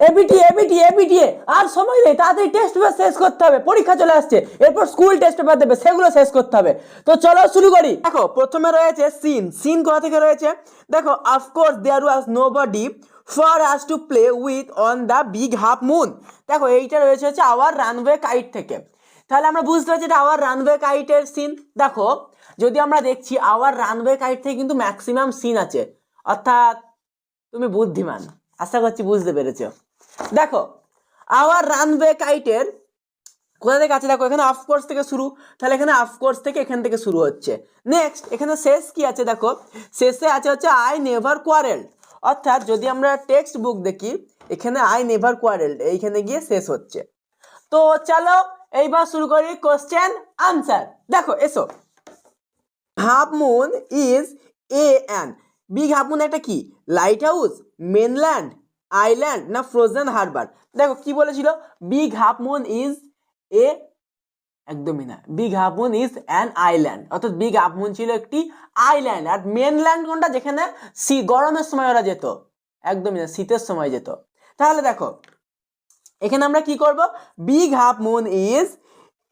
ABT ABT ABT আর সময় নেই, তাড়াতাড়ি টেস্ট পেপার শেষ করতে হবে, পরীক্ষা চলে আসছে, এরপর স্কুল টেস্ট পেপার দেবে, সেগুলো শেষ করতে হবে। তো চলো শুরু করি। দেখো প্রথমে রয়েছে সিন। সিন কোথা থেকে রয়েছে? দেখো of course there was nobody for us to play with on the big half moon. দেখো এইটা রয়েছে হচ্ছে আওয়ার রানওয়ে কাইট থেকে। তাহলে আমরা বুঝতে পারছি এটা আওয়ার রানওয়ে কাইটের সিন। দেখো যদি আমরা দেখছি আওয়ার রানওয়ে কাইট থেকে কিন্তু ম্যাক্সিমাম সিন আছে, অর্থাৎ তুমি বুদ্ধিমান, আশা করছি বুঝতে পেরেছো। দেখো আওয়ার রানওয়ে কাইটের কোথা থেকে আছে? দেখো এখানে অফকোর্স থেকে শুরু, তাহলে এখানে অফকোর্স থেকে এখান থেকে শুরু হচ্ছে। নেক্সট এখানে শেষ কি আছে? দেখো শেষে আছে হচ্ছে আই নেভার কোয়ারেল্ড, অর্থাৎ যদি আমরা টেক্সট বুক দেখি এখানে আই নেভার কোয়ারেল্ড এইখানে গিয়ে শেষ হচ্ছে। তো চলো এইবার শুরু করি কোশ্চেন আনসার। দেখো এসো, half moon is a an, big half moon একটা কি? লাইট হাউস, মেনল্যান্ড, আইল্যান্ড না ফ্রোজেন হারবার? দেখো কি বলেছিল, big half moon is a, একদমই না, big half moon is an island, অর্থাৎ বিগ হাফ মুন ছিল একটি আইল্যান্ড। আর মেনল্যান্ড কোনটা? যেখানে গরমের সময় ওরা যেত, একদমই না, শীতের সময় যেত। তাহলে দেখো এখানে আমরা কি করব, big half moon is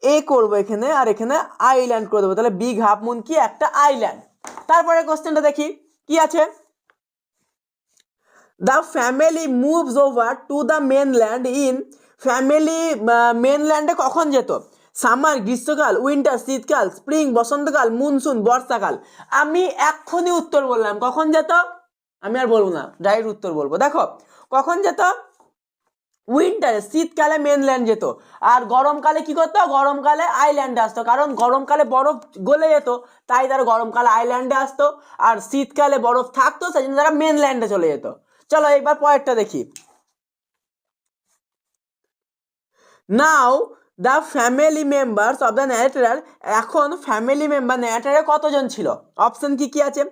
a করব এখানে, আর এখানে আইল্যান্ড করে দেবো। তাহলে বিগ হাফ মুন কি? একটা আইল্যান্ড। তারপরে কোশ্চেনটা দেখি কি আছে। The family moves over to the mainland in, family মেনল্যান্ডে কখন যেত? সামার গ্রীষ্মকাল, উইন্টার শীতকাল, স্প্রিং বসন্তকাল, মনসুন বর্ষাকাল। আমি এক্ষুনি উত্তর বললাম, কখন যেত? আমি আর বলবো না, ডাইরেক্ট উত্তর বলবো। দেখো কখন যেত? উইন্টারে, শীতকালে মেনল্যান্ড যেত, আর গরমকালে কি করতো? গরমকালে আইল্যান্ডে আসতো, কারণ গরমকালে বরফ গলে যেত, তাই তারা গরমকালে আইল্যান্ডে আসতো, আর শীতকালে বরফ থাকতো, সেই জন্য তারা মেনল্যান্ডে চলে যেত। চলো এবার পরেরটা দেখি। Now the family members of the narrator, এখন ফ্যামিলি মেম্বার ন্যারেটরে কতজন ছিল? অপশন কি কি আছে?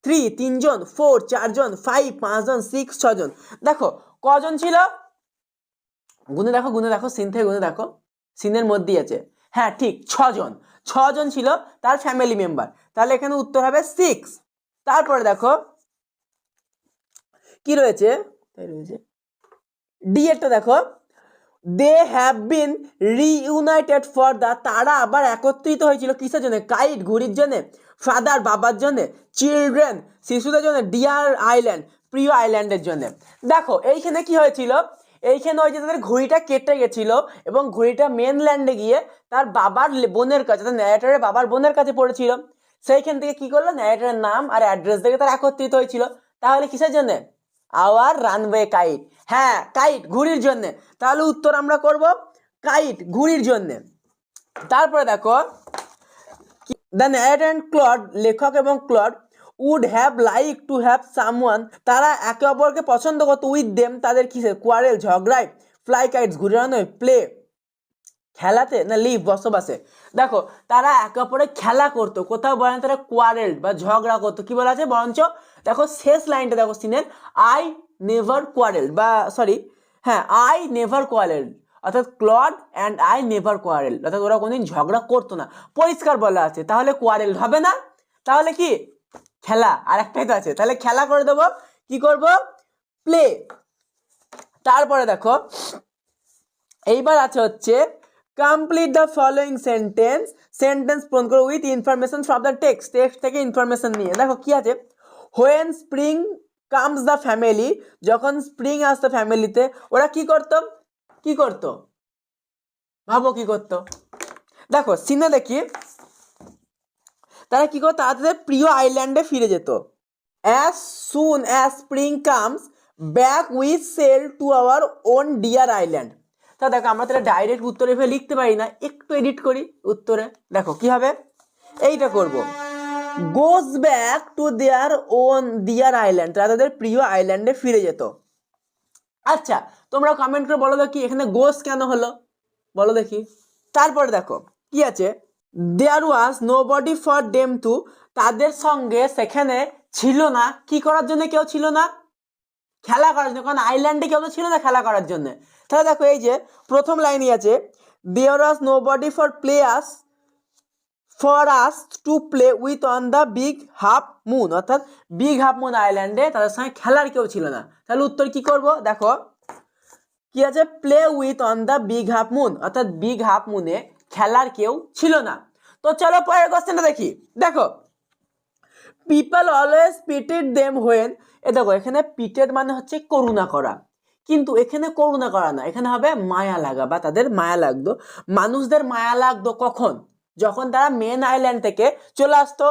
3 3জন, 4 4জন, 5 5জন, 6 6জন। দেখো কজন ছিল? গুনে দেখো, গুনে দেখো, সিন থেকে গুনে দেখো, সিনের মধ্যেই আছে। হ্যাঁ ঠিক, 6জন, 6জন ছিল তার ফ্যামিলি মেম্বার। তাহলে এখানে উত্তর হবে 6। তারপরে দেখো কি রয়েছে, তাই রয়েছে ডি এরটা দেখো, they have been reunited for the, তারা আবার একত্রিত হয়েছিল কিসের জন্য? কাইট ঘুড়ির জন্য, ফাদার বাবার জন্য, চিলড্রেন শিশুদের জন্য, ডিয়ার আইল্যান্ড প্রিয় আইল্যান্ডের জন্য। দেখো এইখানে কি হয়েছিল, এইখানে ওই যে তাদের ঘুড়িটা কেটে গেছিল এবং ঘুড়িটা মেনল্যান্ডে গিয়ে তার বাবার বোনের কাছে, তার ন্যারেটরের বাবার বোনের কাছে পড়েছিল। সেইখান থেকে কি করলো, ন্যারেটরের নাম আর অ্যাড্রেস দেখে তারা একত্রিত হয়েছিল। তাহলে কিসের জন্য? আওয়ার রানওয়ে কাইট, হ্যাঁ কাইট ঘুড়ির জন্য। তাহলে উত্তর আমরা করব কাইট ঘুড়ির জন্য। তারপরে দেখো দ্য ন্যারেটর অ্যান্ড ক্লড, লেখক এবং Claude would have like to have someone, তারা একে অপরকে পছন্দ করতো, উইথ দেম তাদের কিসের? কোয়ারেল ঝগড়ায়, ফ্লাই কাইটস ঘুরে নয়, প্লে খেলাতে, না লিভ বসবাসে। দেখো তারা একে অপরে খেলা করতো, কোথাও বলেন তারা কোয়ারেল বা ঝগড়া করতো, কি বলা আছে বরঞ্চ দেখো শেষ লাইনটা দেখো সিনের, আই নেভার কোয়ারেল, বা সরি হ্যাঁ আই নেভার কোয়ারেল, অর্থাৎ Claude and I never quarrel, অর্থাৎ ওরা কোনদিন ঝগড়া করতো না, পরিষ্কার বলা আছে। তাহলে কোয়ারেল হবে না, তাহলে কি খেলা, আর একটাই তো আছে, তাহলে খেলা করে দেবো। কি করব? প্লে। তারপরে দেখো এইবার আছে হচ্ছে complete the following sentence, sentence পূরণ করো with information from the text, text থেকে ইনফরমেশন নিয়ে। দেখো কি আছে, when spring comes the family, যখন স্প্রিং আসতো ফ্যামিলিতে, ওরা কি করতো? কি করতো ভাবো, কি করতো? দেখো সিনে দেখি তারা কি করতো, তাদের প্রিয় আইল্যান্ডে ফিরে যেত। As soon as spring comes back we sail to our own dear island. তা দেখো আমরা তাহলে ডাইরেক্ট উত্তরে এভাবে লিখতে পারি না, একটু এডিট করি উত্তরে। দেখো কি হবে, এইটা করব, goes back to their own dear island, তারা তাদের প্রিয় আইল্যান্ডে ফিরে যেত। আচ্ছা তোমরা কমেন্ট করে বলো দেখি এখানে গোজ কেন হলো, বলো দেখি। তারপরে দেখো কি আছে, there was nobody for them to, তাদের সঙ্গে সেখানে ছিল না, কি করার জন্য কেউ ছিল না? খেলা করার জন্য, কারণ আইল্যান্ডে কেউ তো ছিল না খেলা করার জন্য। তাহলে দেখো এই যে প্রথম লাইনই আছে, there was nobody for players for us to play with on the big half moon, অর্থাৎ বিগ হাফ মুন আইল্যান্ডে তাদের সঙ্গে খেলার কেউ ছিল না। তাহলে উত্তর কি করব? দেখো কি আছে, play with on the big half moon, অর্থাৎ বিগ হাফ মুনে খেলার কেউ ছিল না। তো চলো পরের কোশ্চেনটা দেখি। দেখো, people always pitied them when, দেখো এখানে পিটেড মানে হচ্ছে করুণা করা, কিন্তু এখানে করুণা করা না, এখানে হবে মায়া লাগা বা তাদের মায়া লাগতো। মানুষদের মায়া লাগতো কখন, যখন তারা মেন আইল্যান্ড থেকে চলে আসতো,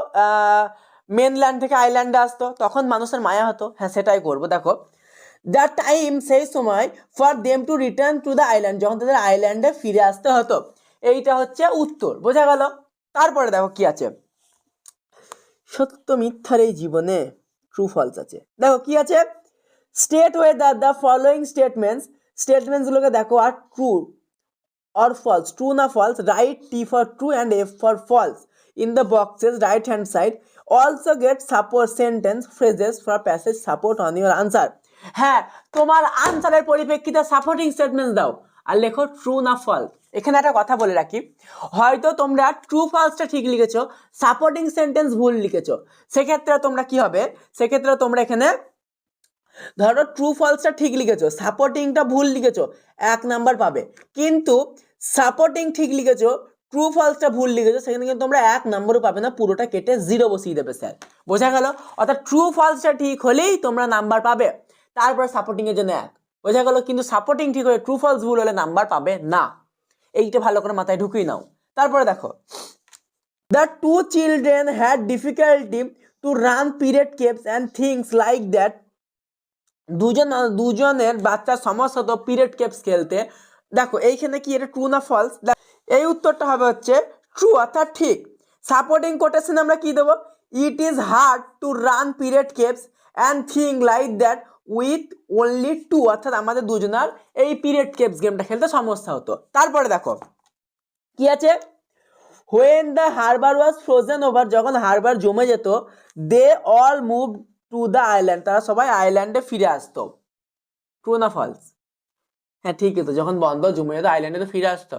মেনল্যান্ড থেকে আইল্যান্ডে আসতো, তখন মানুষের মায়া হতো। হ্যাঁ, সেটাই করবো। দেখো, দ্য টাইম, সেই সময়, for them to return to the island, যখন তাদের আইল্যান্ডে ফিরে আসতে হতো। এইটা হচ্ছে উত্তর, বোঝা গেল। তারপরে দেখো কি আছে, সত্য মিথ্যার এই জীবনে ট্রু ফলস আছে। দেখো কি আছে, স্টেট ওয়েদার দ্য ফলোয়িং স্টেটমেন্টসগুলোকে দেখো আর true or false, true na false, write T for true and F for false in the boxes right hand side. Also get support sentence phrases for passage support on your answer. হ্যাঁ, তোমার আনসারের পরিপ্রেক্ষিতে supporting statements দাও আর লেখো true না false. এখানে একটা কথা বলে রাখি, হয়তো তোমরা ট্রু ফলসটা ঠিক লিখেছো, সাপোর্টিং সেন্টেন্স ভুল লিখেছো, সেক্ষেত্রে তোমরা কি হবে, সেক্ষেত্রে তোমরা এখানে ধরো ট্রু ফলসটা ঠিক লিখেছো, সাপোর্টিংটা ভুল লিখেছো, 1 নাম্বার পাবে। কিন্তু সাপোর্টিং ঠিক লিখেছো, ট্রু ফলসটা ভুল লিখেছো, সেখানে কিন্তু তোমরা 1 নাম্বারও পাবে না, পুরোটা কেটে 0 বসিয়ে দেবে স্যার। বোঝা গেল? অর্থাৎ ট্রু ফলসটা ঠিক হলেই তোমরা নাম্বার পাবে, তারপর সাপোর্টিং এর জন্য 1। বোঝা গেল? কিন্তু সাপোর্টিং ঠিক হলে ট্রু ফলস ভুল হলে নাম্বার পাবে না। এইটা ভালো করে মাথায় ঢুকিয়ে নাও। তারপরে দেখো, the two children had difficulty to run period capes and things like that. দুজনের বাচ্চার সমস্যা হতো পিরিয়ড কেপস খেলতে। দেখো এইখানে কি, এটা ট্রু না ফলস? এই উত্তরটা হবে হচ্ছে ট্রু, অর্থাৎ ঠিক। সাপোর্টিং কোটেশন আমরা কি দেবো, it is hard to run period capes and thing like that with only two, অর্থাৎ আমাদের দুজনার এই পিরিয়ড কেপস গেমটা খেলতে সমস্যা হতো। তারপরে দেখো কি আছে, when the harbor was frozen over, যখন হারবার জমে যেত, they all moved to the island, তারা সবাই আইল্যান্ডে ফিরে আসতো। ট্রু না ফলস? হ্যাঁ ঠিকই তো, যখন বন্ধ জমে যেত আইল্যান্ডে তো ফিরে আসতো।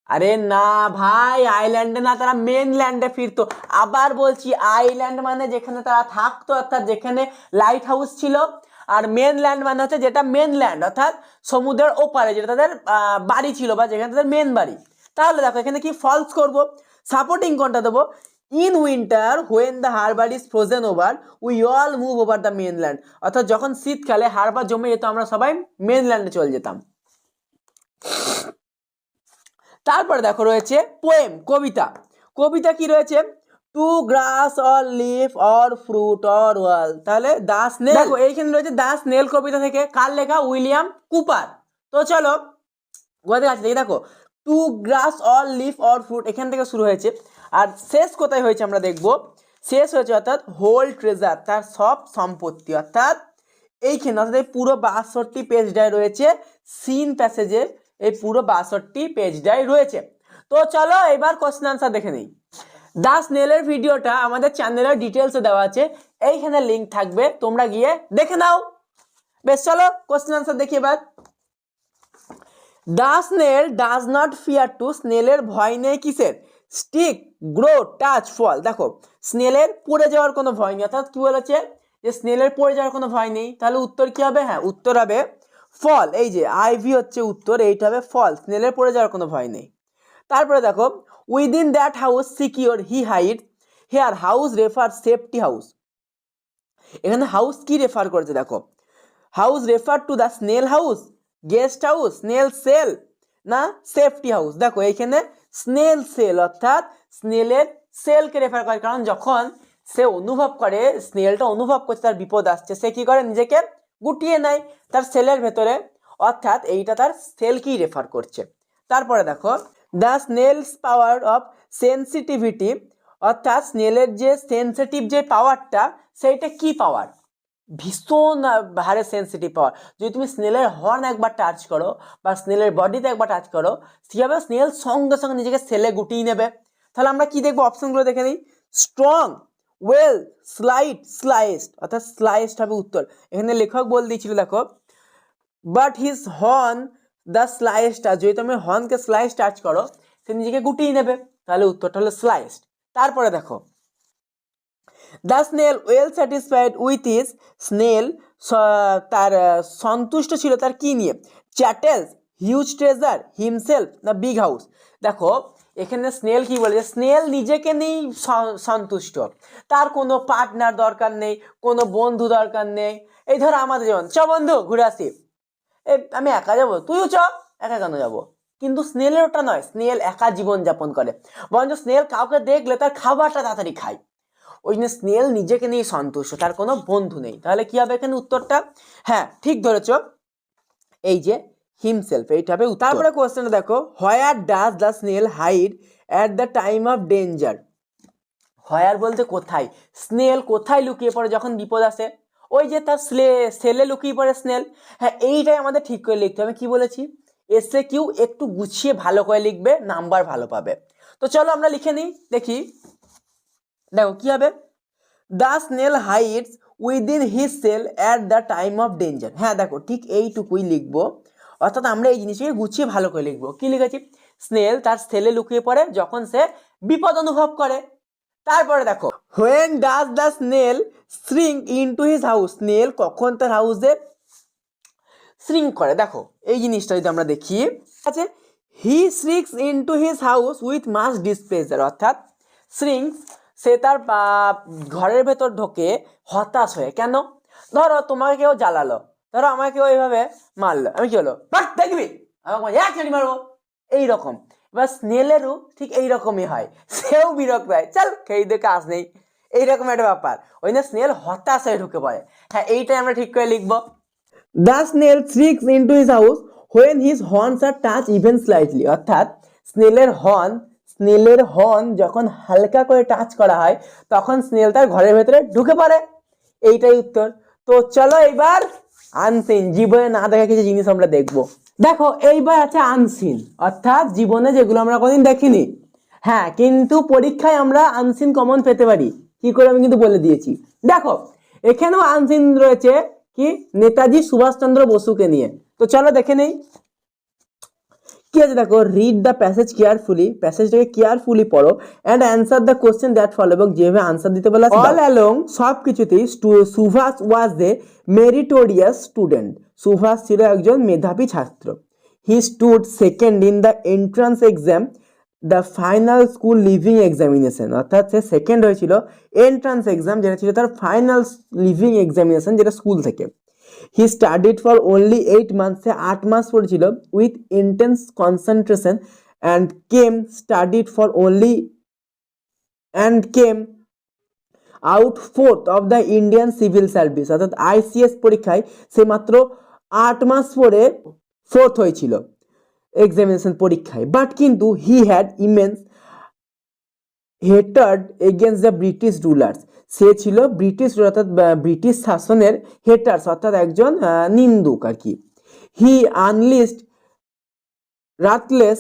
আরে না ভাই, আইল্যান্ডে না, তারা মেনল্যান্ডে ফিরতো। আবার বলছি, আইল্যান্ড মানে যেখানে তারা থাকতো, অর্থাৎ যেখানে লাইট হাউস ছিল, আর মেনল্যান্ড মানে হচ্ছে যেটা মেনল্যান্ড, অর্থাৎ সমুদ্রের ওপারে যেটা তাদের বাড়ি ছিল বা যেখানে তাদের মেন বাড়ি। তাহলে দেখো এখানে কি ফলস করব, সাপোর্টিং কোনটা দেবো, in winter when the harbour is frozen over we all move over the mainland, অর্থাৎ যখন শীতকালে হারবার জমে যেত আমরা সবাই মেনল্যান্ডে চলে যেতাম। তারপরে দেখো রয়েছে পোয়েম, কবিতা। কবিতা কি রয়েছে, two glass or leaf or fruit or ওয়াল, তাহলে দা স্নেল। দেখো এইখানে রয়েছে দা স্নেল কবিতা থেকে, কার লেখা, উইলিয়াম কুপার। তো চলো কোথায় আছে দেখো, two glass or leaf or fruit এখান থেকে শুরু হয়েছে, আর শেষ কোথায় হয়েছে আমরা দেখব, শেষ হয়েছে অর্থাৎ হোল ট্রেজার, তার সব সম্পত্তি, অর্থাৎ এইখানে অর্থাৎ এই পুরো 62 পেজটায় রয়েছে, সিন প্যাসেজের এই পুরো 62 পেজটাই রয়েছে। তো চলো এবার কোশ্চেন আনসার দেখে নিই। দা স্নেলের ভিডিওটা আমাদের চ্যানেলের ডিটেলসে দেওয়া আছে, এইখানে লিঙ্ক থাকবে, তোমরা গিয়ে দেখে নাও। বেশ, চলো কোশ্চেন আনসার দেখি এবার। The snail does not fear to, স্নেলের ভয় নেই কিসের, স্টিক, গ্রো, টাচ, ফল। দেখো স্নেলের পড়ে যাওয়ার কোনো ভয় নেই, অর্থাৎ কি বলেছে যে স্নেলের পড়ে যাওয়ার কোনো ভয় নেই, তাহলে উত্তর কি হবে, হ্যাঁ উত্তর হবে ফল। এই যে আইভি হচ্ছে উত্তর, এইটা হবে ফল, স্নেলের পড়ে যাওয়ার কোনো ভয় নেই। তারপরে দেখো, within that house secure he hide, here house refer safety house. এখানে হাউস কি রেফার করেছে, দেখো house refer to the snail house, guest house, snail shell, না সেফটি হাউস। দেখো এইখানে স্নেল সেল, অর্থাৎ স্নেলের সেলকে রেফার করে, কারণ যখন সে অনুভব করে, স্নেলটা অনুভব করছে তার বিপদ আসছে, সে কি করে, নিজেকে গুটিয়ে নেয় তার সেলের ভেতরে, অর্থাৎ এইটা তার সেলকেই রেফার করছে। তারপরে দেখো, the snails power of sensitivity, অর্থাৎ স্নেলের যে সেন্সিটিভ যে পাওয়ারটা, সেইটা কি পাওয়ার, ভীষণ হারে সেন্সিটিভ পাওয়ার। যদি তুমি স্নেলের হর্ন একবার টাচ করো বা স্নেলের বডিতে একবার টাচ করো, কীভাবে স্নেল সঙ্গে সঙ্গে নিজেকে সেলে গুটিয়ে নেবে। তাহলে আমরা কি দেখবো, অপশনগুলো দেখে নিই। স্ট্রং, ওয়েল, স্লাইড, স্লাইসড, অর্থাৎ স্লাইসড হবে উত্তর। এখানে লেখক বল দিয়েছিল দেখো, but his horn the slice touch, যদি তুমি হর্নকে স্লাইস টাচ করো সে নিজেকে গুটিয়ে নেবে, তাহলে উত্তরটা হলো স্লাইসড। তারপরে দেখো, the snail well satisfied with his, snail তার সন্তুষ্ট ছিল তার কি নিয়ে, চ্যাটেলস হিউজ ট্রেজার হিমসেলফ না বিগ হাউস। দেখো এখানে স্নেল কি বলেছে, স্নেল নিজেকে নিয়েই সন্তুষ্ট, তার কোনো পার্টনার দরকার নেই, কোনো বন্ধু দরকার নেই। এই ধরো আমাদের যেমন চ বন্ধু ঘুরে আসি, আমি একা যাবো, তুইও চ, একা কেন যাবো? কিন্তু স্নেলের ওটা নয়, স্নেল একা জীবন যাপন করে, বরঞ্চ স্নেল কাউকে দেখলে তার খাবারটা তাড়াতাড়ি খায়। ওই জন্য স্নেল নিজেকে নিয়ে সন্তুষ্ট, তার কোনো বন্ধু নেই। তাহলে কি হবে এখানে উত্তরটা? হ্যাঁ ঠিক ধরেছ, এই যে হিমসেলফ, এইটা হবে উত্তর। তারপরে কোশ্চেনটা দেখো, where does the snail hide at the time of danger. Where বলতে কোথায়, স্নেল কোথায় লুকিয়ে পড়ে যখন বিপদ আসে? ওই যে তার সেলে লুকিয়ে পড়ে স্নেল। হ্যাঁ এইটাই আমাদের ঠিক করে লিখতে হবে। কি বলেছি, এসে কিউ একটু গুছিয়ে ভালো করে লিখবে, নাম্বার ভালো পাবে। তো চলো আমরা লিখে নিই, দেখি। দেখো কি হবে, the snail hides within his shell at the time of danger. হ্যাঁ দেখো ঠিক এইটুকুই লিখবো, অর্থাৎ আমরা এই জিনিসটাকে গুছিয়ে ভালো করে লিখবো। কি লিখেছি, স্নেল তার সেলে লুকিয়ে পড়ে যখন সে বিপদ অনুভব করে। তারপরে দেখো, when does the snail shrink into his house. Snail কখন তার হাউসে শ্রিঙ্ক করে? দেখো এই জিনিসটা যদি আমরা দেখি, আছে he shrinks into his house with mass displeasure. অর্থাৎ শ্রিঙ্কস, সে তার ঘরের ভেতর ঢোকে হতাশ হয়ে। কেন? ধরো তোমাকে কেউ জ্বালালো, ধরো আমাকে কেউ এইভাবে মারলো, আমি কি হলো, দেখবি আমাকে এক চাটি মারবো, এইরকম। এবার স্নেলেরও ঠিক এইরকমই হয়, সেও বিরক্ত হয়, চল খেয়ে দিয়ে কাজ নেই, এইরকম একটা ব্যাপার। ওই জন্য স্নেল হতাশ হয়ে ঢুকে পড়ে। হ্যাঁ এইটাই আমরা ঠিক করে লিখবো। The snail shrieks into his house when his horns are touched even slightly. অর্থাৎ স্নেলের হর্ন যখন হালকা করে টাচ করা হয় তখন স্নেল তার ঘরের ভেতরে ঢুকে পড়ে। এইটাই উত্তর। তো চলো এইবার আনসিন, জীবনে না দেখা কিছু জিনিস আমরা দেখবো। দেখো এইবার আছে আনসিন, অর্থাৎ জীবনে যেগুলো আমরা কোনোদিন দেখিনি। হ্যাঁ কিন্তু পরীক্ষায় আমরা আনসিন কমন পেতে পারি, কি করে আমি কিন্তু বলে দিয়েছি। দেখো এখানেও আনসিন রয়েছে, কি, নেতাজি সুভাষচন্দ্র বসুকে নিয়ে। তো চলো দেখে নেই কি আছে। দেখো, রিড দ্য প্যাসেজ কেয়ারফুলি, প্যাসেজটাকে কেয়ারফুলি পড়ো and answer the question that follow, এবং যেভাবে আনসার দিতে বলা আছে। অল অ্যালং, সব কিছুতেই সুভাষ ওয়াজ এ মেরিটোরিয়াস স্টুডেন্ট। সুভাষ ছিল একজন মেধাবী ছাত্র। হি stood second in the entrance exam the final school living examination. অর্থাৎ সে সেকেন্ড হয়েছিল এন্ট্রান্স এক্সাম, যেটা ছিল তার ফাইনাল লিভিং এক্সামিনেশন, যেটা স্কুল থেকে। হি স্টাডিড ফর অনলি 8 months, সে 8 মাস পড়েছিল with intense concentration and came out fourth of the Indian civil service. অর্থাৎ ICS পরীক্ষায় সে মাত্র 8 মাস পরে ফোর্থ হয়েছিল এক্সামিনেশন পরীক্ষায়। বাট কিন্তু he had immense hatred against the British rulers. সে ছিল অর্থাৎ ব্রিটিশ শাসনের হেটার্স, অর্থাৎ একজন নিন্দুক আর কি। হি unlist ruthless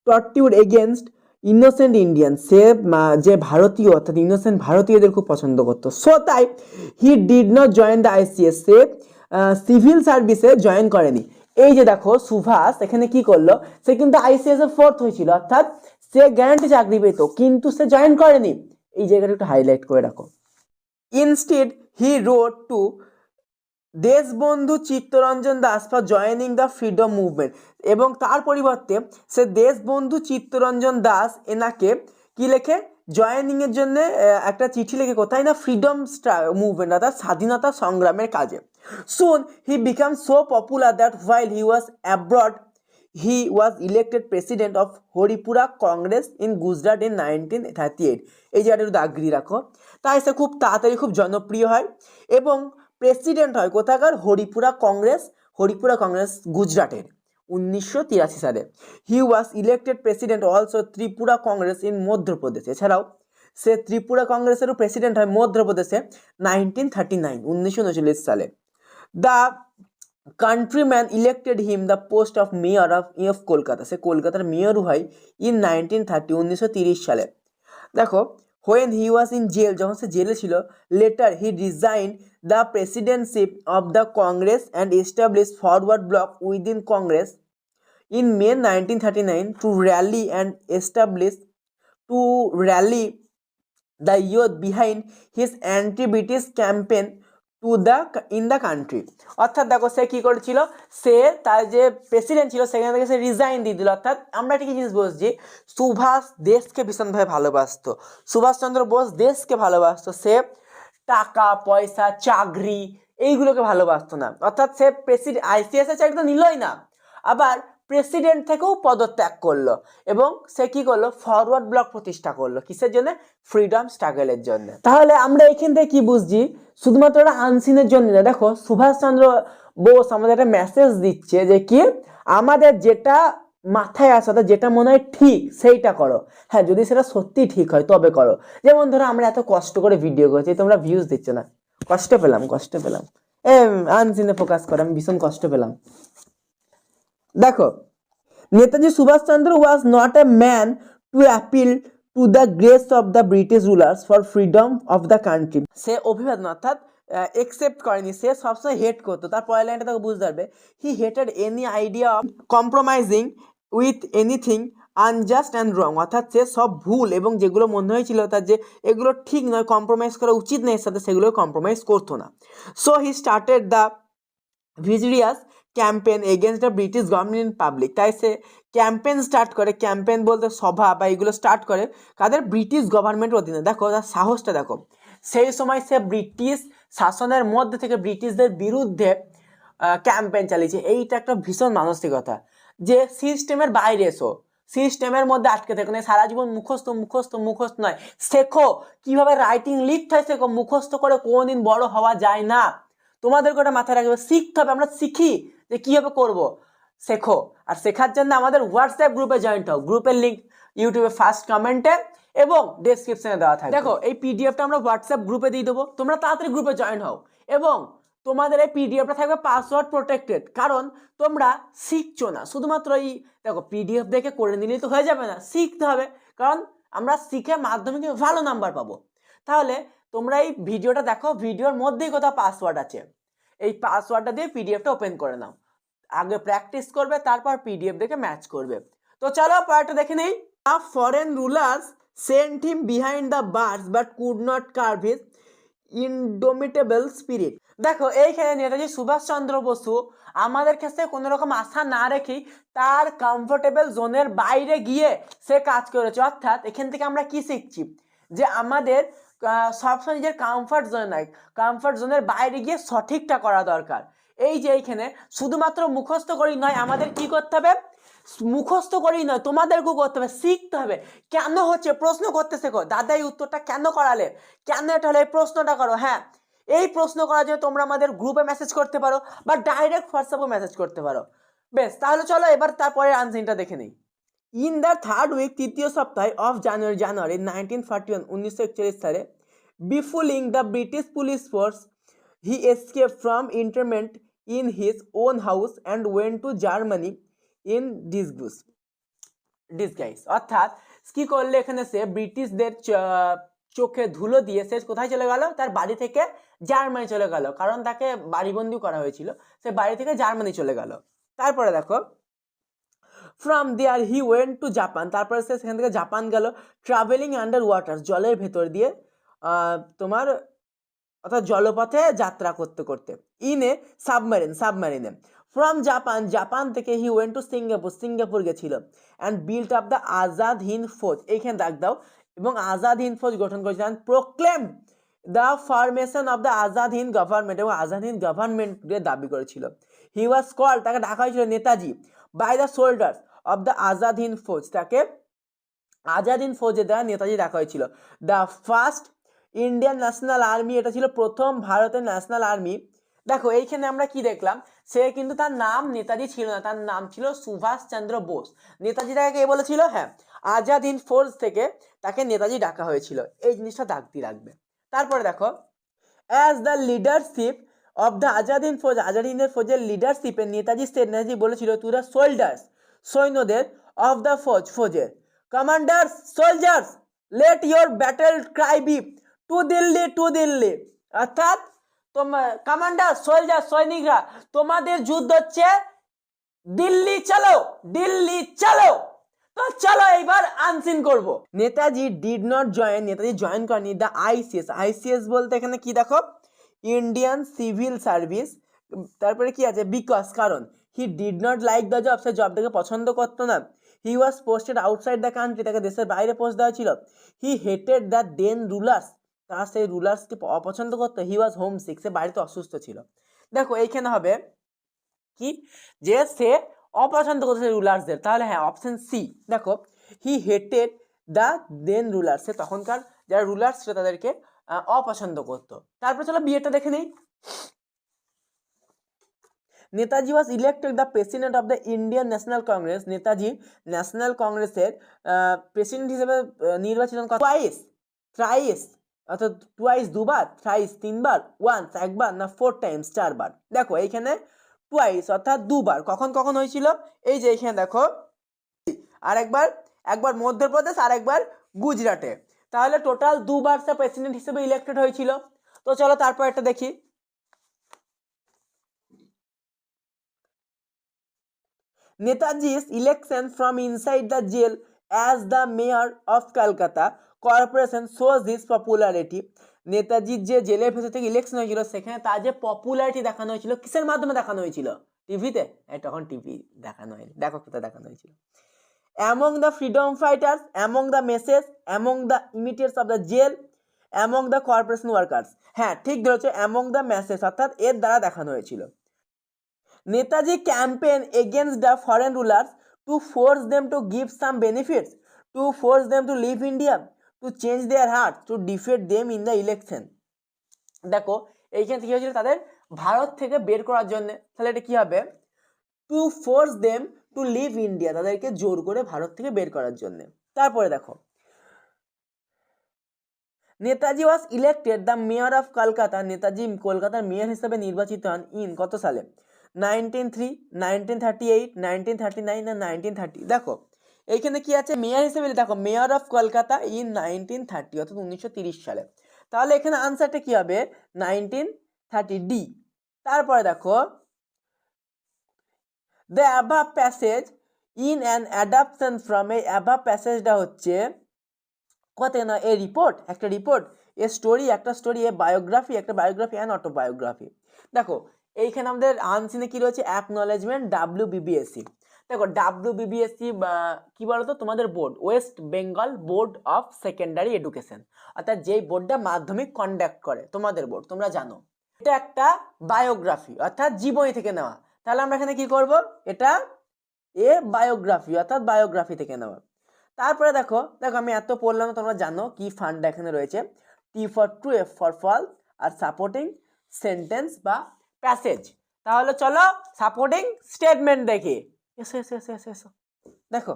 torture against innocent Indian. সে যে ভারতীয়, অর্থাৎ ইনোসেন্ট ভারতীয়দের খুব পছন্দ করতো। সো তাই হি did not join the ICS, say civil সার্ভিসে জয়েন করেনি। এই যে দেখো সুভাষ এখানে কি করলো, সে কিন্তু ICS এ ফোর্থ হয়েছিল, অর্থাৎ সে গ্যারান্টি চাকরি পেত, কিন্তু সে জয়েন করেনি। এই জায়গাটা একটু হাইলাইট করে রাখো। Instead he rode to Deshbandhu Chittaranjan Das for joining the freedom movement, এবং তার পরিবর্তে সে দেশবন্ধু চিত্তরঞ্জন দাস এনাকে কি লেখে, জয়েনিং এর জন্য একটা চিঠি লিখে, কোথায় না, ফ্রিডম মুভমেন্ট অর্থাৎ স্বাধীনতা সংগ্রামের কাজে। Soon he became so popular that while he was abroad he was elected president of Haripura Congress in Gujarat in 1938। এই জায়গাটা একটু দাগিয়ে রাখো। তাই সে খুব তাড়াতাড়ি খুব জনপ্রিয় হয় এবং প্রেসিডেন্ট হয় কোথাকার, হরিপুরা কংগ্রেস গুজরাটের 1983 সালে। He was elected president also Tripura Congress in Madhya Pradesh. এছাড়াও সে ত্রিপুরা কংগ্রেসেরও প্রেসিডেন্ট হয় মধ্যপ্রদেশে 1939 সালে। The countryman elected him the post of mayor of Kolkata. সে কলকাতার মেয়র হয় ইন 1930 সালে। দেখো, when he was in jail, যখন সে জেলে ছিল, later he resign the presidentship of the Congress and establish forward bloc within Congress in May 1939 to rally the youth behind his anti-British campaign to the in the country. অর্থাৎ দেখো সে কি করেছিল, সে তার যে প্রেসিডেন্ট ছিল সেখান থেকে সে রিজাইন দিয়ে দিল। অর্থাৎ আমরা ঠিক জিনিস বুঝছি, সুভাষ দেশকে ভীষণভাবে ভালোবাসতো, সুভাষচন্দ্র বোস দেশকে ভালোবাসতো, সে টাকা পয়সা চাকরি এইগুলোকে ভালোবাসতো না। অর্থাৎ সে প্রেসিডেন্ট আইসিএস এর চাকরি তো নিলই না, আবার প্রেসিডেন্ট থেকেও পদত্যাগ করলো এবং সে কি করলো, ফরওয়ার্ড ব্লক প্রতিষ্ঠা করলো। কিসের জন্য? ফ্রিডম স্ট্রাগলের জন্য। তাহলে আমরা এখান থেকে কি বুঝছি, শুধুমাত্র একটা আনসিনের জন্য না। দেখো সুভাষচন্দ্র বোস আমাদের একটা মেসেজ দিচ্ছে যে কি, আমাদের যেটা মাথায় আসে, যেটা মনে হয় ঠিক সেইটা করো। হ্যাঁ, যদি সেটা সত্যি ঠিক হয় তবে করো। যেমন ধরো আমরা এত কষ্ট করে ভিডিও করছি, তোমরা ভিউজ দিচ্ছ না, কষ্ট পেলাম। আনসিনে ফোকাস করো, আমি ভীষণ কষ্ট পেলাম। দেখো Netaji Subhas Chandra was not a man to appeal to the grace of the British rulers for freedom of the country. সে অভিবাদন অর্থাৎ একসেপ্ট করেনি, সে সবসময় হেট করতো। তার পরের লাইনটা তাকে বুঝতে পারবে, he hated any idea of compromising with anything unjust and wrong. অর্থাৎ সে সব ভুল এবং যেগুলো মনে হয়েছিল তার যে এগুলো ঠিক নয়, কম্প্রোমাইজ করা উচিত নয় এর সাথে, সেগুলো কম্প্রোমাইজ করতো না। So he started the vigorous campaign against the British government public. তাই সে ক্যাম্পেন স্টার্ট করে, ক্যাম্পেন বলতে সভা বা এগুলো স্টার্ট করে কাদের? ব্রিটিশ গভর্নমেন্টের অধীনে। দেখো তার সাহসটা দেখো, সেই সময় সে ব্রিটিশ শাসনের মধ্যে থেকে ব্রিটিশদের বিরুদ্ধে ক্যাম্পেন চালিয়েছে। এইটা একটা ভীষণ মানসিকতা যে সিস্টেমের বাইরে এসো, সিস্টেমের মধ্যে আটকে থেকো না, সারা জীবন মুখস্থ নয়, শেখো কিভাবে রাইটিং লিখতে হয়, শেখো। মুখস্থ করে কোনোদিন বড় হওয়া যায় না, তোমাদেরকে ওটা মাথায় রাখবে, শিখতে হবে। আমরা শিখি যে কীভাবে করবো, শেখো। আর শেখার জন্য আমাদের হোয়াটসঅ্যাপ গ্রুপে জয়েন্ট হও। গ্রুপের লিঙ্ক ইউটিউবে ফার্স্ট কমেন্টে এবং ডেসক্রিপশনে দেওয়া থাকবে। দেখো এই পিডিএফটা আমরা হোয়াটসঅ্যাপ গ্রুপে দিয়ে দেবো, তোমরা তাড়াতাড়ি গ্রুপে জয়েন হও এবং তোমাদের এই পিডিএফটা থাকবে পাসওয়ার্ড প্রোটেক্টেড। কারণ তোমরা শিখছো না, শুধুমাত্র এই দেখো পিডিএফ দেখে করে নিলেই তো হয়ে যাবে না, শিখতে হবে। কারণ আমরা শিখে মাধ্যমিকে ভালো নাম্বার পাবো। তাহলে তোমরা এই ভিডিওটা দেখো, ভিডিওর মধ্যেই কোথাও পাসওয়ার্ড আছে, এই পাসওয়ার্ডটা দিয়ে পিডিএফটা ওপেন করে নাও। আগে প্র্যাকটিস করবে, তারপর পিডিএফ দেখে ম্যাচ করবে। তো চলো পরেরটা দেখে নেই। Foreign rulers sent him behind the bars but could not curb his indomitable spirit. দেখো এইখানে নেতাজি সুভাষচন্দ্র বসু আমাদের কাছে কোনো রকম আশা না রেখেই তার কমফোর্টেবল জোনের বাইরে গিয়ে সে কাজ করেছে। অর্থাৎ এখান থেকে আমরা কি শিখছি, যে আমাদের সবসময় নিজের কমফর্ট জোন নয়, কমফর্ট জোনের বাইরে গিয়ে সঠিকটা করা দরকার। এই যে এইখানে শুধুমাত্র মুখস্থ করেই নয়, আমাদের কি করতে হবে, মুখস্থ করেই নয়, তোমাদেরকেও করতে হবে, শিখতে হবে। কেন হচ্ছে প্রশ্ন করতে শেখো, দাদা এই উত্তরটা কেন করালে, কেন এটা হলো, এই প্রশ্নটা করো। হ্যাঁ, এই প্রশ্ন করার জন্য তোমরা আমাদের গ্রুপে মেসেজ করতে পারো বা ডাইরেক্ট হোয়াটসঅ্যাপে মেসেজ করতে পারো। বেশ, তাহলে চলো এবার তারপরে আনসারটা দেখে নিই। ইন দ্য থার্ড উইক, তৃতীয় সপ্তাহে অফ জানুয়ারি 1941 সালে, befooling the British police force, he escape from internment in his own house and went to Germany in disguise. অর্থাৎ কি করলে এখানে সে ব্রিটিশদের চোখে ধুলো দিয়ে সে কোথায় চলে গেল, তার বাড়ি থেকে জার্মানি চলে গেল, কারণ তাকে বাড়িবন্দি করা হয়েছিল। সে বাড়ি থেকে জার্মানি চলে গেল। তারপরে দেখো from there he went to Japan, তারপরে সে সেখান থেকে জাপান গেল। ট্রাভেলিং আন্ডার ওয়াটার, জলের ভেতর দিয়ে তোমার অর্থাৎ জলপথে যাত্রা করতে করতে। ইন এ সাবমারিনে। ফ্রম জাপান থেকে হি ওয়েন্ট টু সিঙ্গাপুর গেছিল। And built up the Azad Hind Fauj, এইখানে দাগ দাও, এবং আজাদ হিন্দ ফৌজ গঠন করেছিল। And proclaimed the formation of the Azad Hind government, এবং আজাদ হিন্দ গভর্নমেন্টের দাবি করেছিল। হি ওয়াজ কল্ড, তাকে ডাকা হয়েছিল Netaji, by the soldiers of the Azad Hind Fauj, তাকে আজাদ হিন্দ ফৌজের দ্বারা নেতাজি ডাকা হয়েছিল। The first Indian national army, এটা ছিল প্রথম ভারতের ন্যাশনাল আর্মি। দেখো এইখানে আমরা কি দেখলাম, সে কিন্তু তার নাম নেতাজি ছিল না, তার নাম ছিল সুভাষচন্দ্র বোস। নেতাজি তাকে কে বলেছিল? হ্যাঁ, আজাদ হিন্দ ফৌজ থেকে তাকে নেতাজি ডাকা হয়েছিল। এই জিনিসটা দাগ দিয়ে রাখবে। তারপরে দেখো, as the leadership of the Azad Hind Fauj, Azad হিন্দের ফৌজের লিডারশিপে নেতাজি বলেছিল টু দ্য সোল্ডার্স, সৈন্যদের, অফ দ্য ফৌজের, commanders, soldiers, let your battle cry be to Delhi. অর্থাৎ তোমার কমান্ডার, সোলজার, সৈনিকরা, তোমাদের যুদ্ধ হচ্ছে দিল্লি চলো। তো চলো এইবার আনসিন করব। Netaji did not join, Netaji join করেনি দ্য আইসিএস। বলতে এখানে কি দেখো, ইন্ডিয়ান সিভিল সার্ভিস। তারপরে কি আছে, বিকজ কারণ, he did not like the job, সে জবটাকে পছন্দ করতো না। He was posted outside the country, তাকে দেশের বাইরে পোস্ট দেওয়া ছিল। He hated the then rulers, তার সেই রুলার্সকে অপছন্দ করতো। হি ওয়াজ হোম সিক, সে বাড়িতে অসুস্থ ছিল। দেখো এইখানে হবে কি, যে সে অপছন্দ করতো রুলার্সদের, তাহলে হ্যাঁ অপশন সি। দেখো হি হেটেড দ্য দেন রুলার্স, সে তখনকার যারা রুলার্স ছিল তাদেরকে অপছন্দ করতো। তারপরে চলো বিয়েটা দেখে নেই। Netaji was elected the president of the Indian national Congress, Netaji national কংগ্রেসের প্রেসিডেন্ট হিসেবে নির্বাচিত টুয়াইস, থ্রাইস, অর্থাৎ টুয়াইস দুবার, থ্রাইস তিনবার, ওয়ান্স একবার, না 4 টাইমস 4বার। দেখো এইখানে টুয়াইস অর্থাৎ দুবার, কখন কখন হয়েছিল, এই যে এখানে দেখো, আর একবার মধ্যপ্রদেশ আর একবার গুজরাটে, তাহলে টোটাল দুবার সে প্রেসিডেন্ট হিসেবে ইলেক্টেড হয়েছিল। তো চলো তারপর একটা দেখি। Netaji's election from inside the jail as the mayor of Calcutta corporation shows his popularity. নেতাজির যে জেলের ভেতর থেকে ইলেকশন হয়েছিল সেখানে তার যে পপুলারিটি দেখানো হয়েছিল, কিসের মাধ্যমে দেখানো হয়েছিল, টিভিতে। তখন টিভি দেখানো হয়নি, দেখো কোথায় দেখানো হয়েছিল। Among the freedom fighters, among the message, among the imitates of the jail, among the corporation workers. হ্যাঁ ঠিক ধরেছো, অ্যামং দ্য মেসেজ অর্থাৎ এর দ্বারা দেখানো হয়েছিল। Netaji campaign against the foreign rulers to force them to give some benefits, to force them to leave India, to change their heart, to defeat them in the election. দেখো এইখান থেকে হয়েছিল তাদের ভারত থেকে বের করার জন্য, তাহলে এটা কি হবে, to force them to leave India, তাদেরকে জোর করে ভারত থেকে বের করার জন্য। তারপরে দেখো Netaji was elected the mayor of Kolkata, Netaji কলকাতার মেয়র হিসেবে নির্বাচিত হন ইন কত সালে, 1903, 1938, 1939 না 1930। দেখো এইখানে কি আছে, মেয়র হিসেবে, দেখো মেয়র অফ কলকাতা ইন 1930 অর্থাৎ 1930 সালে, তাহলে এখানে আনসারটা কি হবে 1930 ডি। তারপরে দেখো the above passage in an adoption from, এই অ্যাবাভ প্যাসেজটা হচ্ছে কত না, এ রিপোর্ট, একটা রিপোর্ট, এ স্টোরি, একটা স্টোরি, এ বায়োগ্রাফি, একটা বায়োগ্রাফি, অ্যান্ড অটোবায়োগ্রাফি। দেখো এইখানে আমাদের আনসিনে কি রয়েছে, অ্যাকনলেজমেন্ট WBBSC। দেখো WBBSC কি বলতো, তোমাদের board, West Bengal board of secondary education, অর্থাৎ যেই বোর্ডটা মাধ্যমিক কন্ডাক্ট করে, তোমাদের বোর্ড তোমরা জানো। এটা একটা বায়োগ্রাফি অর্থাৎ জীবনী থেকে নেওয়া, তাহলে আমরা এখানে কি করব, এটা এ বায়োগ্রাফি অর্থাৎ বায়োগ্রাফি থেকে নেওয়া। তারপরে দেখো আমি এত পড়লাম, তোমরা জানো কি ফান্ডটা এখানে রয়েছে, T for true, F for false, আর সাপোর্টিং সেন্টেন্স বা প্যাসেজ। তাহলে চলো সাপোর্টিং স্টেটমেন্ট দেখি। এসো এসো এসো এসো এসো। দেখো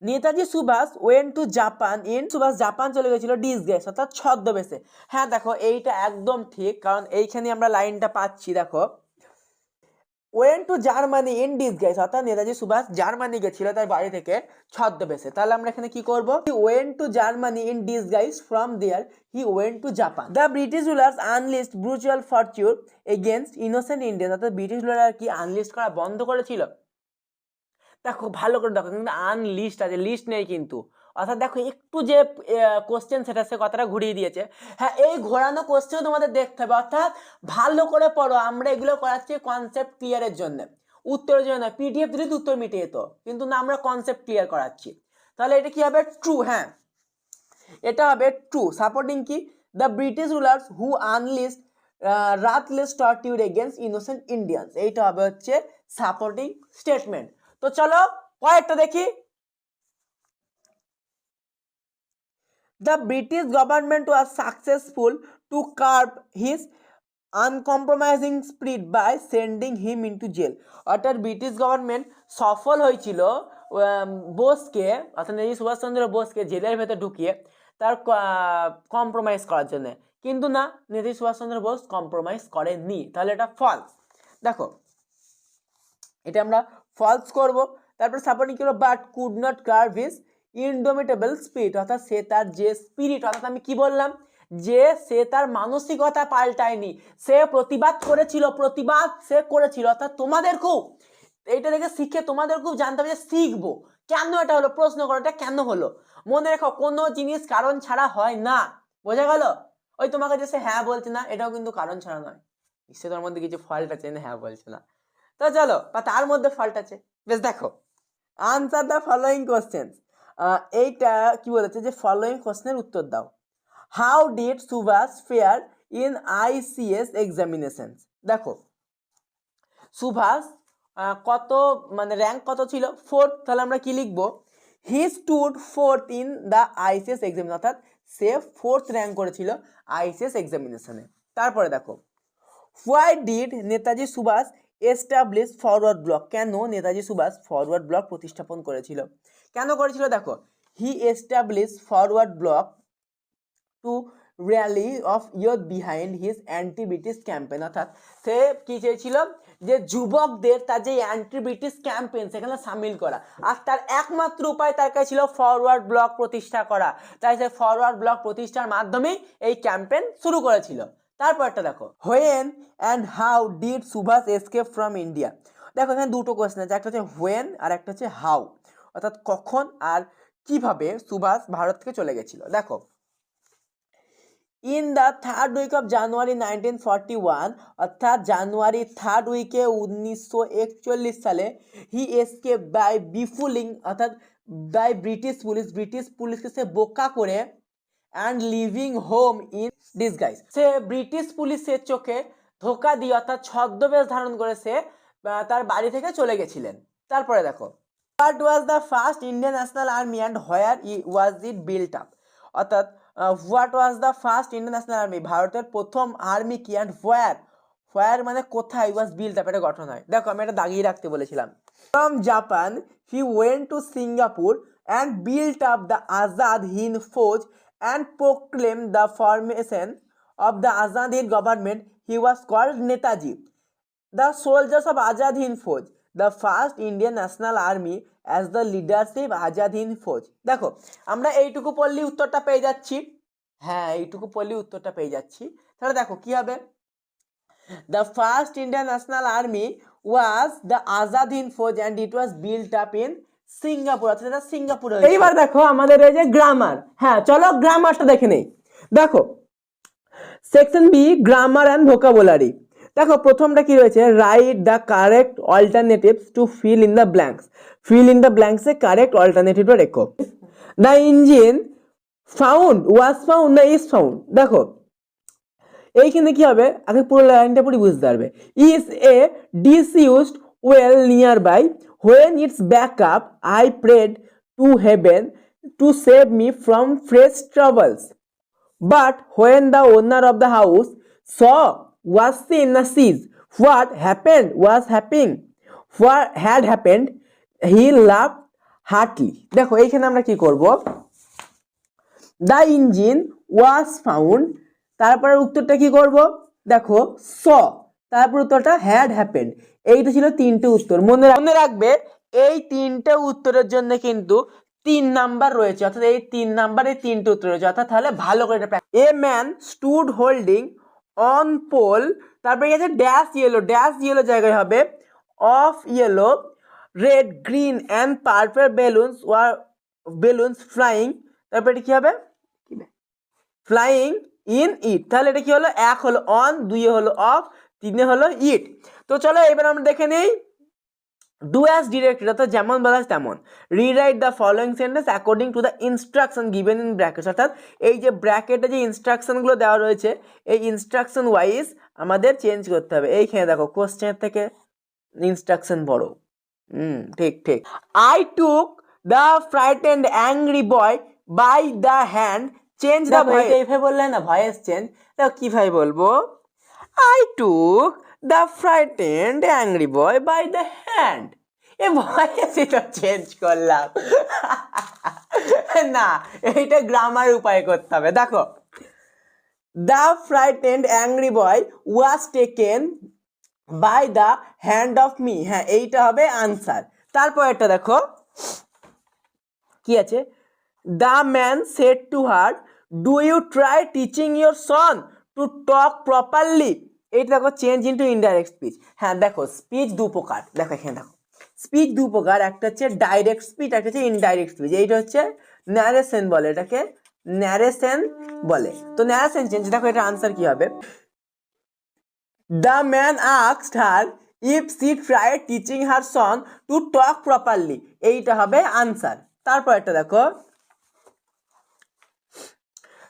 Netaji Subhash went to Japan in, Subhash Japan চলে গেছিল ডিসগাইজ অর্থাৎ ছদ্মবেশে। হ্যাঁ দেখো এইটা একদম ঠিক, কারণ এইখানে আমরা লাইনটা পাচ্ছি। দেখো when to Germany in disguise অর্থাৎ নেতাজি সুভাষ জার্মানি গেছিল তার বাড়ি থেকে ছদ্মবেশে, তাহলে আমরা এখানে কি করব, he went to Germany in disguise, from there he went to Japan. The British rulers unleashed brutal torture against innocent Indian, অর্থাৎ ব্রিটিশ রুলার কি আনলিস্ট করা বন্ধ করেছিল। দেখো ভালো করে দেখো, কিন্তু আনলিস্ট আছে, লিস্ট নেই কিন্তু, অর্থাৎ দেখো একটু যে কোশ্চেন সেটা সে কথাটা ঘুরিয়ে দিয়েছে। হ্যাঁ এই ঘোরানো কোশ্চেন তোমাদের দেখতে হবে, অর্থাৎ ভালো করে পড়ো, আমরা এগুলো করাচ্ছি কনসেপ্ট ক্লিয়ারের জন্য, উত্তরের জন্য নয়। PDF দিলে উত্তর মিটে যেত, কিন্তু না, আমরা কনসেপ্ট ক্লিয়ার করাচ্ছি। তাহলে এটা কি হবে, ট্রু। হ্যাঁ এটা হবে ট্রু। সাপোর্টিং কি, the British rulers who unleashed ruthless torture against innocent Indians, এইটা হবে হচ্ছে সাপোর্টিং স্টেটমেন্ট। তো চলো কয়েকটা দেখি। The British government was successful to curb his uncompromising spirit by sending him into jail, অর্থাৎ ব্রিটিশ গভর্নমেন্ট সফল হয়েছিল বোসকে, অর্থাৎ নেতাজি সুভাষচন্দ্র বোসকে জেলের ভেতর ঢুকিয়ে তার কম্প্রোমাইজ করার জন্য, কিন্তু না, নেতাজি সুভাষচন্দ্র বোস কম্প্রোমাইজ করেননি, তাহলে এটা ফলস। দেখো এটা আমরা ফলস করব। তারপর সাপোর্টিং কি হলো, but could not curb his indomitable spirit, অর্থাৎ সে তার যে স্পিরিট, অর্থাৎ আমি কি বললাম, যে সে তার মানসিকতা পাল্টায়নি, সে প্রতিবাদ করেছিল, প্রতিবাদ সে করেছিল। অর্থাৎ তোমাদেরকেও এইটা দেখে শিখে তোমাদেরকেও জানতে হবে যে শিখবো কেন এটা হলো, প্রশ্ন করো এটা কেন হলো। মনে রেখো কোনো জিনিস কারণ ছাড়া হয় না, বোঝা গেল। ওই তোমাকে যে সে হ্যাঁ বলছে না, এটাও কিন্তু কারণ ছাড়া নয়, নিশ্চয়ই তার মধ্যে কিছু ফল্ট আছে, হ্যাঁ বলছে না। তো চলো, বা তার মধ্যে ফল্ট আছে, বেশ দেখো, আনসার দ্য ফলোয়িং কোশ্চেন্স। এইটা কি বলেছে যে ফলোয়িং কোশ্চেনের উত্তর দাও। How did Subhash fare in ICS examinations? দেখো সুভাষ কত মানে র্যাঙ্ক কত ছিল? ফোর্থ। তাহলে আমরা কি লিখবো? He stood fourth in the ICS examination, অর্থাৎ সে ফোর্থ র্যাঙ্ক করেছিল আইসিএস এক্সামিনেশনে। তারপরে দেখো, why did Netaji Subhash establish forward Bloc? কেন নেতাজি সুভাষ ফরওয়ার্ড ব্লক প্রতিস্থাপন করেছিল? কেন করেছিল? দেখো, he establish forward bloc to rally of youth behind his anti British campaign, অর্থাৎ সে কি চেয়েছিল যে যুবকদের তার যে অ্যান্টি ব্রিটিশ ক্যাম্পেন সেখানে সামিল করা, আর তার একমাত্র উপায় তার কাছে ছিল ফরওয়ার্ড ব্লক প্রতিষ্ঠা করা। তাই সে ফরওয়ার্ড ব্লক প্রতিষ্ঠার মাধ্যমেই এই ক্যাম্পেন শুরু করেছিল। তারপরটা দেখো, when and how did Subhash escape from India? দেখো এখানে দুটো কোয়েশ্চেন আছে, একটা হচ্ছে হোয়েন আর একটা হচ্ছে হাউ, অর্থাৎ কখন আর কিভাবে সুভাষ ভারত থেকে চলে গেছিল। দেখো, in the third week of January 1941, অর্থাৎ জানুয়ারি থার্ড উইকে 1941 সালে, হি এসকেপ বাই বিফুলিং, অর্থাৎ বাই ব্রিটিশ পুলিশ, ব্রিটিশ পুলিশকে সে বোকা করে, and living home in disguise, say British পুলিশের চোখে ধোকা দিয়ে অর্থাৎ ছদ্মবেশ ধারণ করে সে তার বাড়ি থেকে চলে গেছিলেন। তারপরে দেখো, what was the first Indian national army and where was it built up? অর্থাৎ what was the first Indian national army, ভারতের প্রথম আর্মি কি, অ্যান্ড হোয়ার, হোয়ার মানে কোথায়, ওয়াজ বিল্ট আপ এটা গঠন হয়। দেখো আমি এটা দাগিয়ে রাখতে বলেছিলাম। From Japan he went to Singapore and built up the Azad Hind Fauj and proclaimed the formation of the Azad Hind government. He was called Netaji. The soldiers of Azad Hind Fauj, the first Indian National Army as the leadership Azad Hind Fauj. দেখো আমরা এইটুকু পড়লেই উত্তরটা পেয়ে যাচ্ছি। হ্যাঁ, এইটুকু পড়লেই উত্তরটা পেয়ে যাচ্ছি। তাহলে দেখো কি হবে, the first Indian National Army was the Azad Hind Fauj and it was built up in Singapore, অর্থাৎ এটা সিঙ্গাপুরে। এইবার দেখো আমাদের এই যে গ্রামার, হ্যাঁ চলো গ্রামারটা দেখে নেই। দেখো section B, grammar and vocabulary. দেখো প্রথমটা কি রয়েছে, write the correct alternatives to fill in the blanks. Fill in the ব্ল্যাঙ্কসে কারেক্ট অল্টারনেটিভটা রেখো। The engine found, was found না ইজ ফাউন্ড? দেখো এইখানে কি হবে, আগে পুরো লাইনটা পুরো বুঝতে পারবে। Is a disused well nearby, when it's back up I prayed to heaven to save me from fresh troubles, but when the owner of the house saw was seen a sees what happened was happening, what had happened, he laughed heartily. দেখো এইখানে আমরা কি করব, the engine was found, তারপরে উত্তরটা কি করব, দেখো saw, তারপর উত্তরটা had happened। এইটা ছিল তিনটে উত্তর। মনে রাখবে এই তিনটে উত্তরের জন্য কিন্তু 3 নাম্বার রয়েছে, অর্থাৎ এই 3 নাম্বারে তিনটে উত্তর রয়েছে, অর্থাৎ তাহলে ভালো করে এটা। A man stood holding on pole, তারপরে গেছে ড্যাশ ইয়েলো, ড্যাশ ইয়েলো জায়গায় হবে of yellow red green and purple balloons were balloons flying, তারপরে এটা কি হবে, ফ্লাইং ইন ইট। তাহলে এটা কি হলো, এক হলো অন, দুই হলো অফ, তিনে হলো ইট। তো চলো এবার আমরা দেখে নেই ডু অ্যাজ ডিরেক্টেড, অর্থাৎ যেমন বলা তেমন। Rewrite the following sentence according to the instruction given in brackets, অর্থাৎ এই যে ব্র্যাকেটে যে ইনস্ট্রাকশনগুলো দেওয়া রয়েছে এই ইনস্ট্রাকশন ওয়াইজ আমাদের চেঞ্জ করতে হবে। এইখানে দেখো কোশ্চেনের থেকে ইনস্ট্রাকশন বড়। ঠিক ঠিক। I took the frightened angry boy by the hand, change the voice. এইভাবে বললে না ভয়েস চেঞ্জ, দেখো কিভাবে বলবো, I took the frightened angry boy by the hand. এ ভয়েসই তো চেঞ্জ করলাম না, এইটা গ্রামার উপায় করতে হবে। দেখো the frightened angry boy was taken by the hand of me, হ্যাঁ এইটা হবে আনসার। তারপর এটা দেখো কি আছে, the man said to her, do you try teaching your son to talk properly? এটা দেখো চেঞ্জ ইনটু ইনডাইরেক্ট স্পিচ। হ্যাঁ দেখো স্পিচ দু প্রকার, দেখো এখানে দেখো স্পিচ দু প্রকার, একটা হচ্ছে ডাইরেক্ট স্পিচ, একটা হচ্ছে ইনডাইরেক্ট স্পিচ। এইটা হচ্ছে ন্যারেশন বলে এটাকে, ন্যারেশন বলে। তো ন্যারেশন চেঞ্জ, দেখো এটা আনসার কি হবে, the man asked her if she try teaching her son to talk properly, এইটা হবে আনসার। তারপর একটা দেখো,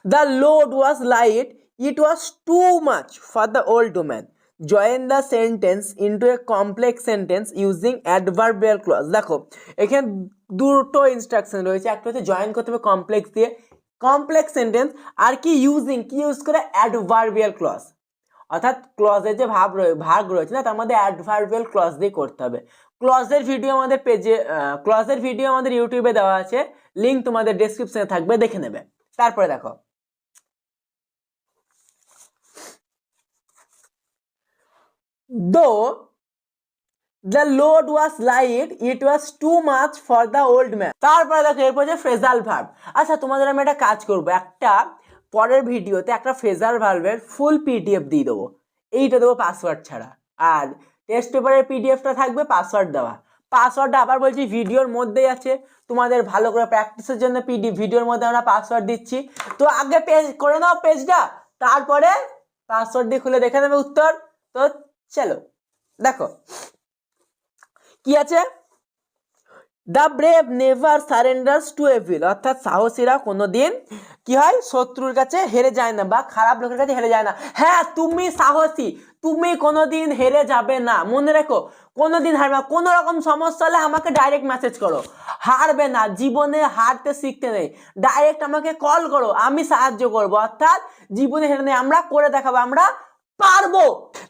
the load was light, it was too much for the old woman. Join the sentence into a complex sentence using adverbial clause. দেখো এখানে দুটো instruction রয়েছে, একটা হচ্ছে জয়েন করতে হবে কমপ্লেক্স দিয়ে, কমপ্লেক্স সেন্টেন্স, আর কি ইউজ করে অ্যাডভার্বিয়াল ক্লজ, অর্থাৎ ক্লজের যে ভাগ রয়েছে না তার মধ্যে অ্যাডভার্বিয়াল ক্লজ দিয়ে করতে হবে। ক্লজের ভিডিও আমাদের পেজে, ক্লজের ভিডিও আমাদের ইউটিউবে দেওয়া আছে, লিঙ্ক তোমাদের ডেসক্রিপশনে থাকবে, দেখে নেবে। তারপরে দেখো, though the load was light, it was too much for the old man. তারপরে দেখো এরপর যে ফ্রেজাল ভার্ব। আচ্ছা তোমাদের আমি একটা কাজ করব, একটা পরের ভিডিওতে একটা ফ্রেজাল ভার্বের ফুল পিডিএফ দিয়ে দেবো, এইটা দেবো পাসওয়ার্ড ছাড়া, আর টেস্ট পেপারের পিডিএফটা থাকবে পাসওয়ার্ড দেওয়া। পাসওয়ার্ডটা আবার বলছি ভিডিওর মধ্যেই আছে, তোমাদের ভালো করে প্র্যাকটিসের জন্য ভিডিওর মধ্যে আমরা পাসওয়ার্ড দিচ্ছি। তো আগে পেজ করে নাও পেজটা, তারপরে পাসওয়ার্ড দিয়ে খুলে দেখে নেবে উত্তর। তো চলো দেখো কি আছে, the brave never surrenders to evil, অর্থাৎ সাহসীরা কোনোদিন কি হয় শত্রুর কাছে হেরে যায় না বা খারাপ লোকের কাছে হেরে যায় না। হ্যাঁ তুমি সাহসী, তুমি কোনোদিন হেরে যাবে না, মনে রেখো কোনোদিন হারবে না। কোনো রকম সমস্যা হলে আমাকে ডাইরেক্ট মেসেজ করো, হারবে না, জীবনে হারতে শিখতে নেই, ডাইরেক্ট আমাকে কল করো, আমি সাহায্য করবো, অর্থাৎ জীবনে হেরে নেই, আমরা করে দেখাবো, আমরা পারবো।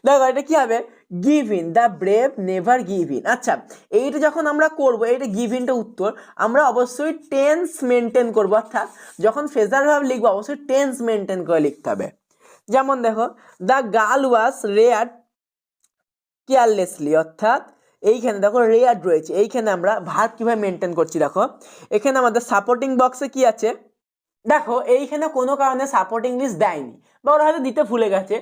দেখো এটা কি হবে, give in, the brave never give in. আচ্ছা এইটা যখন আমরা করবো, এইটা গিভ ইনটা উত্তর, আমরা অবশ্যই টেন্স মেনটেন করবো, অর্থাৎ যখন ফ্রেজাল ভার্ব লিখবো অবশ্যই টেন্স মেনটেন করে লিখতে হবে। যেমন দেখো, the girl was rare carelessly, অর্থাৎ এইখানে দেখো রেয়ার রয়েছে, এইখানে আমরা ভার্ব কিভাবে মেনটেন করছি দেখো, এখানে আমাদের সাপোর্টিং বক্সে কি আছে দেখো, এইখানে কোনো কারণে সাপোর্টিং লিস্ট দেয়নি বা ওরা হয়তো দিতে ভুলে গেছে,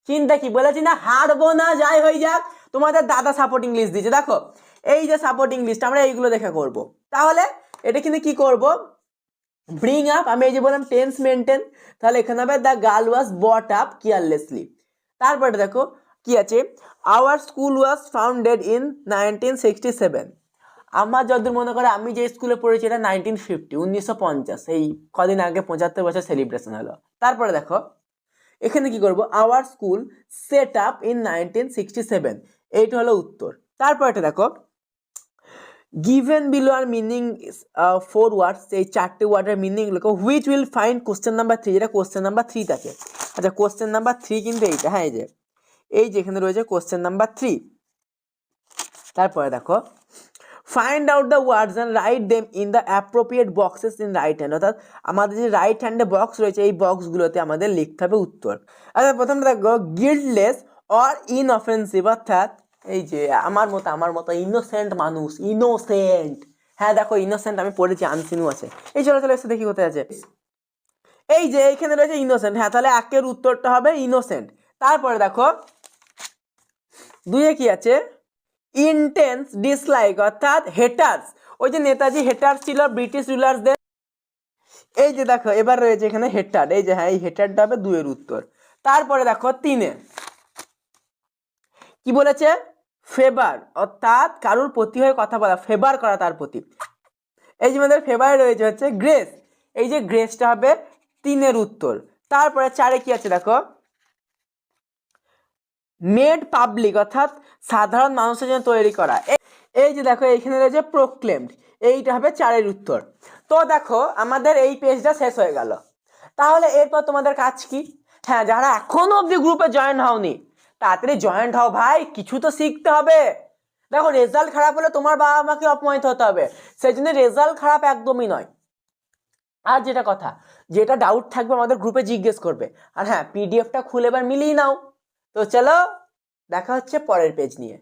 চিন্তা কি বলেছি না, হারবো না যাই হয়ে যাক, তোমাদের দাদা সাপোর্টিং লিস্ট দিয়েছে, দেখো এই যে সাপোর্টিং লিস্ট, আমরা এইগুলো দেখে করব। তাহলে এটা কিন্তু কি করব, ব্রিং আপ, আমি এই যে বললাম টেন্স মেনটেন, তাহলে এখানে হবে the girl was bought up carelessly. তারপরে দেখো কি আছে, our school was founded in 1967, আমার যতদূর মনে করে আমি যে স্কুলে পড়েছি এটা 1950, এই কদিন আগে 75 বছর সেলিব্রেশন হলো। তারপরে দেখো এখানে কি করব, our school set up in 1967, এইটা হলো উত্তর। তারপর এটা দেখো, গিভেন বিলো আর মিনিং 4 ওয়ার্ডস, এই 4টে ওয়ার্ডের মিনিং লেখো, which will find question number 3, যেটা কোশ্চেন নাম্বার 3 থাকে। আচ্ছা কোশ্চেন নাম্বার 3 কিন্তু এইটা, হ্যাঁ এই যে এখানে রয়েছে কোশ্চেন নাম্বার 3। তারপরে দেখো, find out the words and write them in the appropriate boxes in right hand, অর্থাৎ আমাদের যে রাইট হ্যান্ডে বক্স রয়েছে এই বক্সগুলোতে আমাদের লিখতে হবে উত্তর। আচ্ছা প্রথমটা দেখো, গিল্টলেস অর ইনঅফেন্সিভ, অর্থাৎ এই যে আমার মতো ইনোসেন্ট মানুষ, ইনোসেন্ট, হ্যাঁ দেখো ইনোসেন্ট আমি পড়েছি, আনসিনও আছে। এই চলো এসে দেখি কোথায় আছে, এই যে এইখানে রয়েছে ইনোসেন্ট, হ্যাঁ তাহলে একের উত্তরটা হবে ইনোসেন্ট। তারপরে দেখো 2-এ কি আছে, ইন্টেন্স ডিসলাইক, অর্থাৎ হেটার্স, ওই যে নেতাজি হেটার্স ছিল ব্রিটিশ রুলারদের, এই যে দেখো এবার রয়েছে এখানে হেটার, এই যে হ্যাঁ এই হেটারটা হবে 2-এর উত্তর। তারপরে দেখো 3-এ কি বলেছে, ফেভার, অর্থাৎ কারুর প্রতি হয়ে কথা বলা, ফেভার করা তার প্রতি, এই যে আমাদের ফেভারে রয়েছে হচ্ছে গ্রেস, এই যে গ্রেসটা হবে 3-এর উত্তর। তারপরে 4-এ কি আছে দেখো, মেড পাবলিক, অর্থাৎ সাধারণ মানুষের জন্য তৈরি করা, এই যে দেখো এইখানে রয়েছে প্রোক্লেমড, এইটা হবে 4-এর উত্তর। তো দেখো আমাদের এই পেজটা শেষ হয়ে গেল, তাহলে এরপর তোমাদের কাজ কি, হ্যাঁ যারা এখনো অবধি গ্রুপে জয়েন হওনি তাড়াতাড়ি জয়েন্ট হও ভাই, কিছু তো শিখতে হবে। দেখো রেজাল্ট খারাপ হলে তোমার বাবা মাকে অপমানিত হতে হবে, সেই জন্য রেজাল্ট খারাপ একদমই নয়। আর যেটা কথা, যেটা ডাউট থাকবে আমাদের গ্রুপে জিজ্ঞেস করবে, আর হ্যাঁ পিডিএফটা খুলে এবার মিলিয়ে নাও। তো চলো দেখা হচ্ছে পরের পেজ নিয়ে।